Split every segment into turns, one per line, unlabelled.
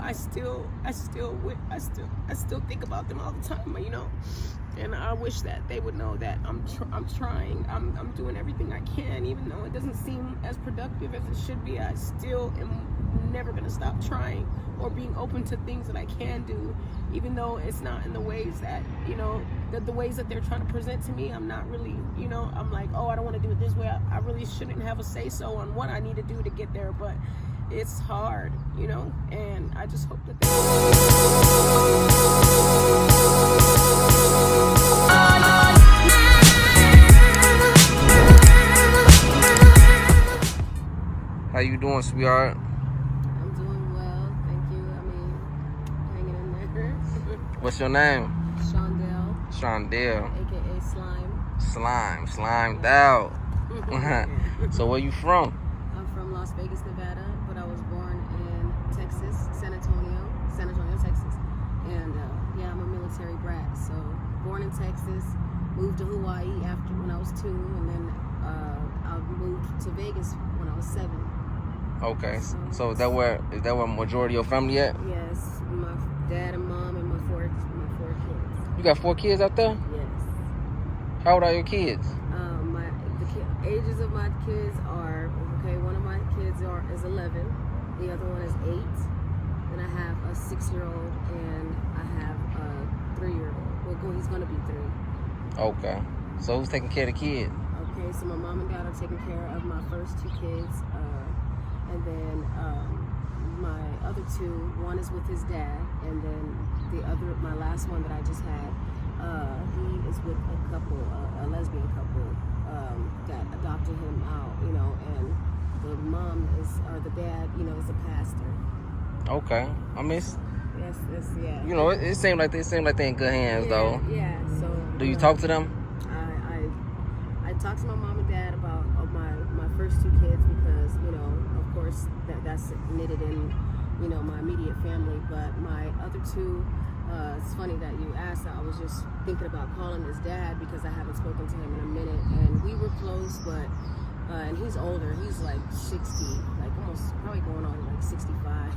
I still think about them all the time, you know. And I wish that they would know that I'm trying. I'm doing everything I can, even though it doesn't seem as productive as it should be. I still am never gonna stop trying or being open to things that I can do, even though it's not in the ways that, you know, the ways that they're trying to present to me. I'm not really, you know, I'm like, oh, I don't want to do it this way. I really shouldn't have a say-so on what I need to do to get there, but it's hard, you know, and I just hope that
How you doing, sweetheart?
I'm doing well, thank you. I mean, hanging in there.
What's your name?
Shondell.
Shondell.
AKA Slime.
Slimed out. So where you from?
I'm from Las Vegas, Nevada, but I was born in Texas, San Antonio, Texas. And yeah, I'm a military brat. So born in Texas, moved to Hawaii after when I was 2, and then I moved to Vegas when I was 7.
Okay, so is that where majority of your family at?
Yes, my dad and mom and my four kids.
You got 4 kids out there?
Yes.
How old are your kids?
The ages of my kids are, okay, one of my kids is 11, the other one is 8, then I have a 6-year-old, and I have a 3-year-old. Well, he's gonna be 3.
Okay, so who's taking care of the kids?
Okay, so my mom and dad are taking care of my first 2 kids, and then my other 2, one is with his dad, and then my last one that I just had, he is with a couple, a lesbian couple that adopted him out, you know, and the mom or the dad, you know, is a pastor.
Okay, I mean,
Yes, yeah.
you know, it seemed like they in good hands, though.
Yeah. So.
Do you talk to them?
I talked to my mom and dad about my first 2 kids because, you know, of course that's knitted in, you know, my immediate family. But my other 2, it's funny that you asked that. I was just thinking about calling his dad because I haven't spoken to him in a minute, and we were close, but and he's older. He's like 60, like almost probably going on like 65.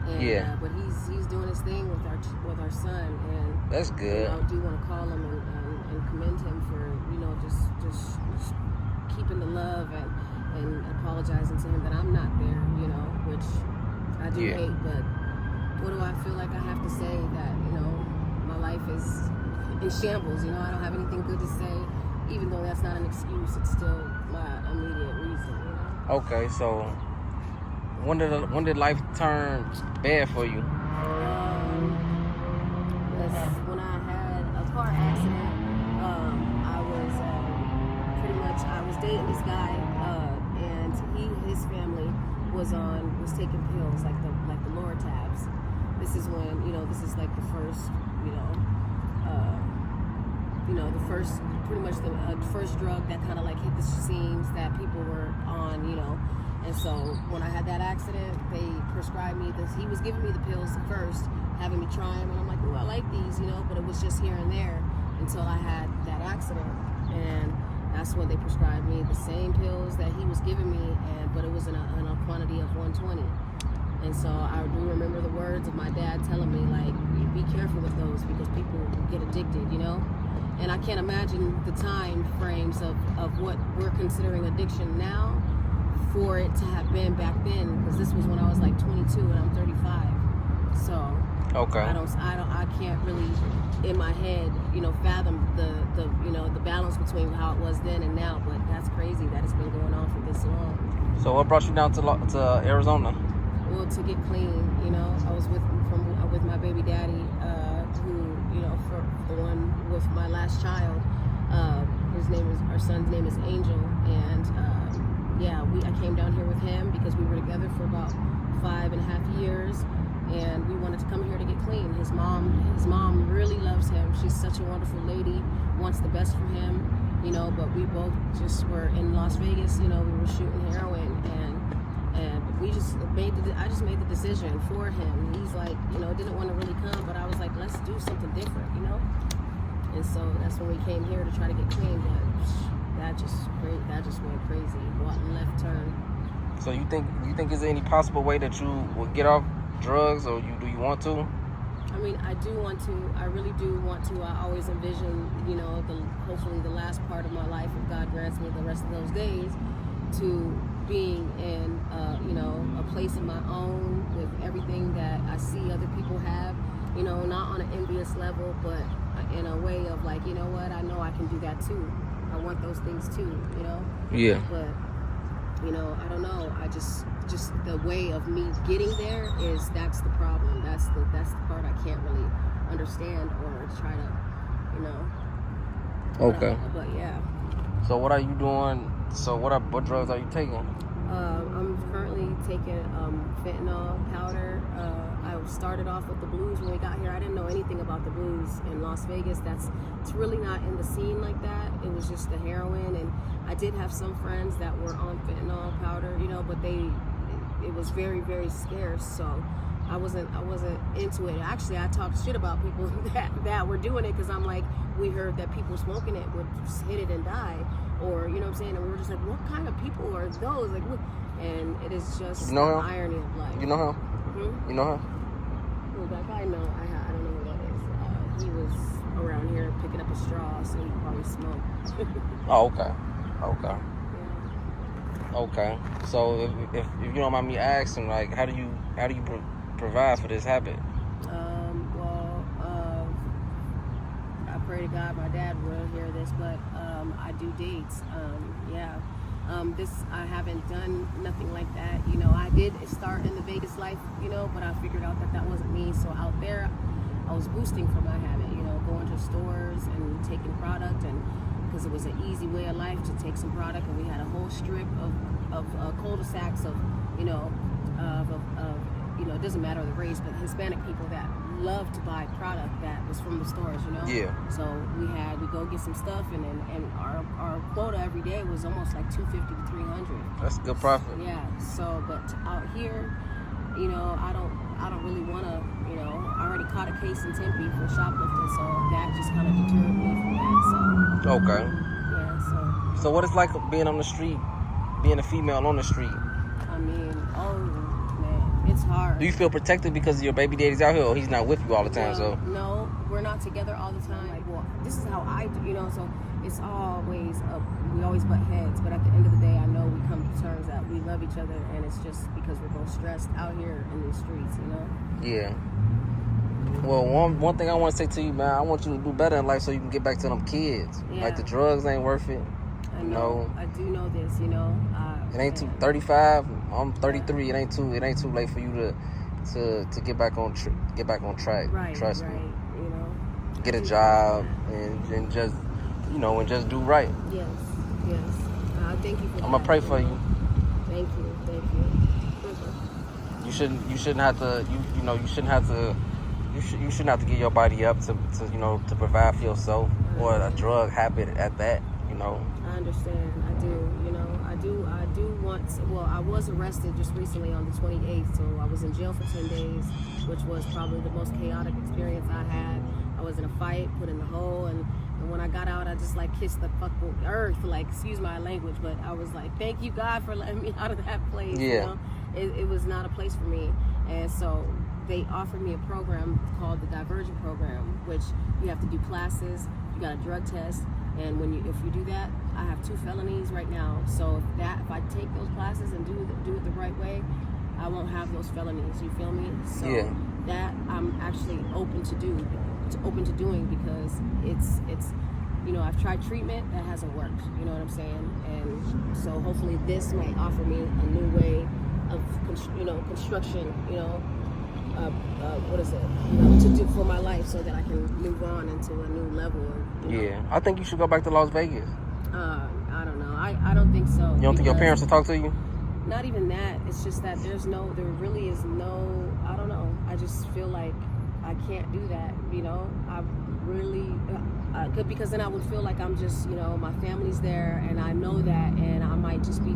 And,
yeah.
But he's doing his thing with our son, and
that's good.
You know, I do want to call him and commend him for, you know, just keeping the love and apologizing to him that I'm not there, you know, which I do hate, but what do I feel like I have to say that, you know, my life is in shambles, you know, I don't have anything good to say, even though that's not an excuse, it's still my immediate reason, you know.
Okay, so when did life turn bad for you?
When I had a car accident, I was dating this guy, and his family was taking pills like the lower tabs. This is when, you know, this is like the first, the first, pretty much the first drug that kind of like hit the scenes that people were on, you know. And so when I had that accident, they prescribed me this. He was giving me the pills first, having me try them, and I'm like, oh, I like these, you know, but it was just here and there until I had that accident. And that's when they prescribed me the same pills that he was giving me, but it was in a quantity of 120. And so I do remember the words of my dad telling me, like, be careful with those because people get addicted, you know? And I can't imagine the time frames of what we're considering addiction now for it to have been back then, because this was when I was like 22 and I'm 35. So
okay,
I can't really in my head, you know, fathom the balance between how it was then and now. But that's crazy that it's been going on for this long.
So what brought you down to Arizona?
Well, to get clean, you know. I was with my baby daddy, who, you know, for the one with my last child. Our son's name is Angel, and I came down here with him because we were together for about 5.5 years, and we wanted to come here to get clean. His mom really loves him. She's such a wonderful lady, wants the best for him, you know. But we both just were in Las Vegas, you know. We were shooting heroin, and I just made the decision for him. He's like, you know, didn't want to really come, but I was like, let's do something different, you know. And so that's when we came here to try to get clean, but that just went crazy. Left turn.
So you think is there any possible way that you will get off drugs, or do you want to?
I mean, I do want to. I really do want to. I always envision, hopefully the last part of my life, if God grants me the rest of those days, to being in, a place of my own with everything that I see other people have. Not on an envious level, but in a way of like, you know what? I know I can do that too. I want those things too.
Yeah.
But I don't know. I just the way of me getting there that's the problem. That's the part I can't really understand or try to,
Okay.
But yeah.
So what are you doing? So what drugs are you taking?
I'm currently taking fentanyl powder. I started off with the blues when we got here. I didn't know anything about the blues in Las Vegas. It's really not in the scene like that. It was just the heroin, and I did have some friends that were on fentanyl powder, but it was very, very scarce. So I wasn't into it. Actually, I talked shit about people that were doing it because I'm like, we heard that people smoking it would just hit it and die, or you know what I'm saying. And we were just like, what kind of people are those? Like, what? And it is just the irony of life.
You know him?
Hmm?
You know him?
Well, that guy, no, I don't know who that is. He was around here picking up a straw, so he probably smoked.
Oh, okay.
Yeah.
Okay. So if you don't mind me asking, like, how do you provide for this habit?
I pray to God my dad will hear this, but I do dates. I haven't done nothing like that. I did start in the Vegas life, but I figured out that wasn't me. So out there, I was boosting for my habit, going to stores and taking product, and because it was an easy way of life to take some product, and we had a whole strip of cul-de-sacs of, it doesn't matter the race, but Hispanic people that love to buy product that was from the stores,
Yeah.
So we go get some stuff, and our quota every day was almost like $250 to $300.
That's a good profit.
Yeah. So, but out here, I don't really want to, I already caught a case in Tempe for shoplifting, so that just kind of deterred me from that. So.
Okay.
Yeah.
So what it's like being on the street, being a female on the street?
I mean, man, it's hard.
Do you feel protected because your baby daddy's out here, or he's not with you all the time?
Well, no, we're not together all the time. Like, well, this is how I do, so it's always we always butt heads. But at the end of the day, I know we come to terms that we love each other, and it's just because we're both stressed out here in these streets,
Yeah. Well, one thing I want to say to you, man, I want you to do better in life so you can get back to them kids.
Yeah.
Like, the drugs ain't worth it.
I know. I do know this,
It ain't too 35. I'm 33. It ain't too late for you to get back on track.
Right.
Trust
right.
me. Get a job and just do right.
Yes. Thank you for that.
I'm gonna pray for you.
Thank you.
You shouldn't have to. You shouldn't have to get your body up to provide for yourself, or a drug habit at that.
I understand. I do. I do want. Well, I was arrested just recently on the 28th, so I was in jail for 10 days, which was probably the most chaotic experience I had. I was in a fight, put in the hole, and when I got out, I just like kissed the fucking earth. Like, excuse my language, but I was like, thank you, God, for letting me out of that place.
Yeah.
It was not a place for me, and so they offered me a program called the Divergent Program, which you have to do classes, you got a drug test, and if you do that, I have 2 felonies right now. So if I take those classes and do it the right way, I won't have those felonies. You feel me? So
Yeah.
that I'm actually open to doing because it's I've tried treatment that hasn't worked. You know what I'm saying? And so hopefully this might offer me a new way of construction. What is it? To do for my life so that I can move on into a new level.
Yeah, I think you should go back to Las Vegas.
I don't know. I don't think so.
You don't think your parents will talk to you?
Not even that. It's just that there really is no, I don't know. I just feel like I can't do that, I really, because then I would feel like I'm just, my family's there and I know that, and I might just be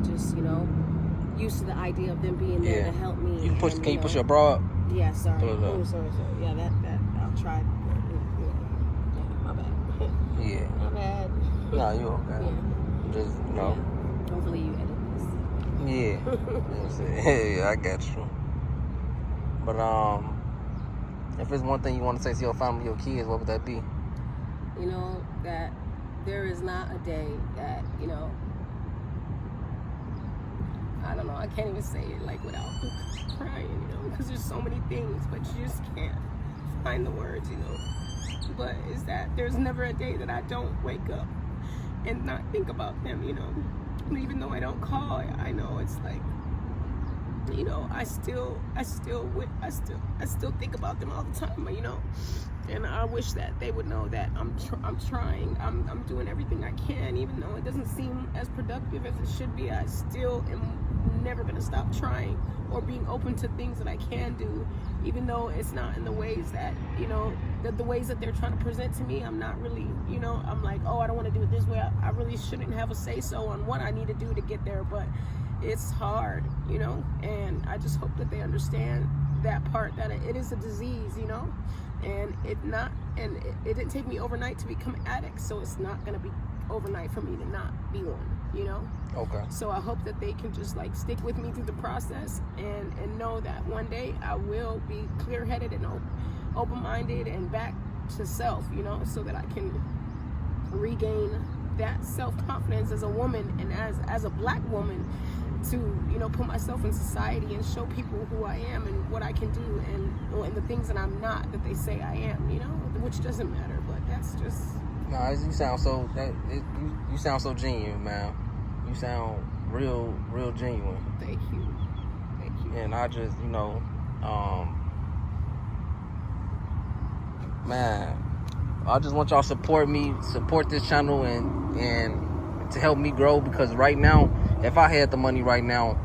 used to the idea of them being there to help me.
Can you push your bra up?
Yeah, sorry. Sorry. Yeah, that I'll try. Yeah, my bad.
Yeah.
My bad.
Nah, you okay.
Yeah.
Just,
Yeah. Hopefully you edit this.
Yeah. Hey, I got you. But if there's one thing you want to say to your family, your kids, what would that be?
You know, that there is not a day that, you know, I don't know, I can't even say it like without crying, you know, because there's so many things, but you just can't find the words, you know. But is that there's never a day that I don't wake up and not think about them, you know. And even though I don't call, I know it's like, you know, I still think about them all the time, you know. And I wish that they would know that I'm trying, I'm doing everything I can, even though it doesn't seem as productive as it should be. I still am never gonna stop trying or being open to things that I can do, even though it's not in the ways that, you know, the ways that they're trying to present to me. I'm not really, you know, I'm like, oh, I don't want to do it this way. I really shouldn't have a say-so on what I need to do to get there, but it's hard, you know. And I just hope that they understand that part, that it is a disease, you know, and it didn't take me overnight to become an addict, so it's not gonna be overnight for me to not be one, you know.
Okay.
So I hope that they can just like stick with me through the process and know that one day I will be clear-headed and open-minded and back to self, you know, so that I can regain that self-confidence as a woman and as a black woman, to, you know, put myself in society and show people who I am and what I can do and the things that I'm not, that they say I am, you know, which doesn't matter, but that's just...
Nah, you sound so you sound so genuine, man. You sound real genuine.
Thank you.
And I just, you know, man, I just want y'all to support this channel and to help me grow, because right now, if I had the money right now,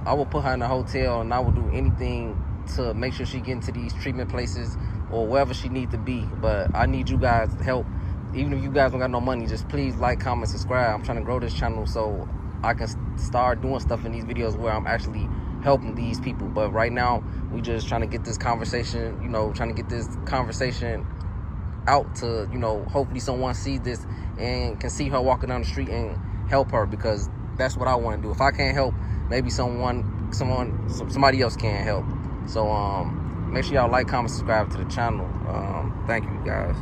I would put her in a hotel and I would do anything to make sure she get into these treatment places or wherever she needs to be. But I need you guys to help. Even if you guys don't got no money, just please like, comment, subscribe. I'm trying to grow this channel so I can start doing stuff in these videos where I'm actually helping these people. But right now, we just trying to get this conversation, you know, out to, you know, hopefully someone sees this and can see her walking down the street and help her, because that's what I want to do. If I can't help, maybe somebody else can help. So make sure y'all like, comment, subscribe to the channel. Thank you guys.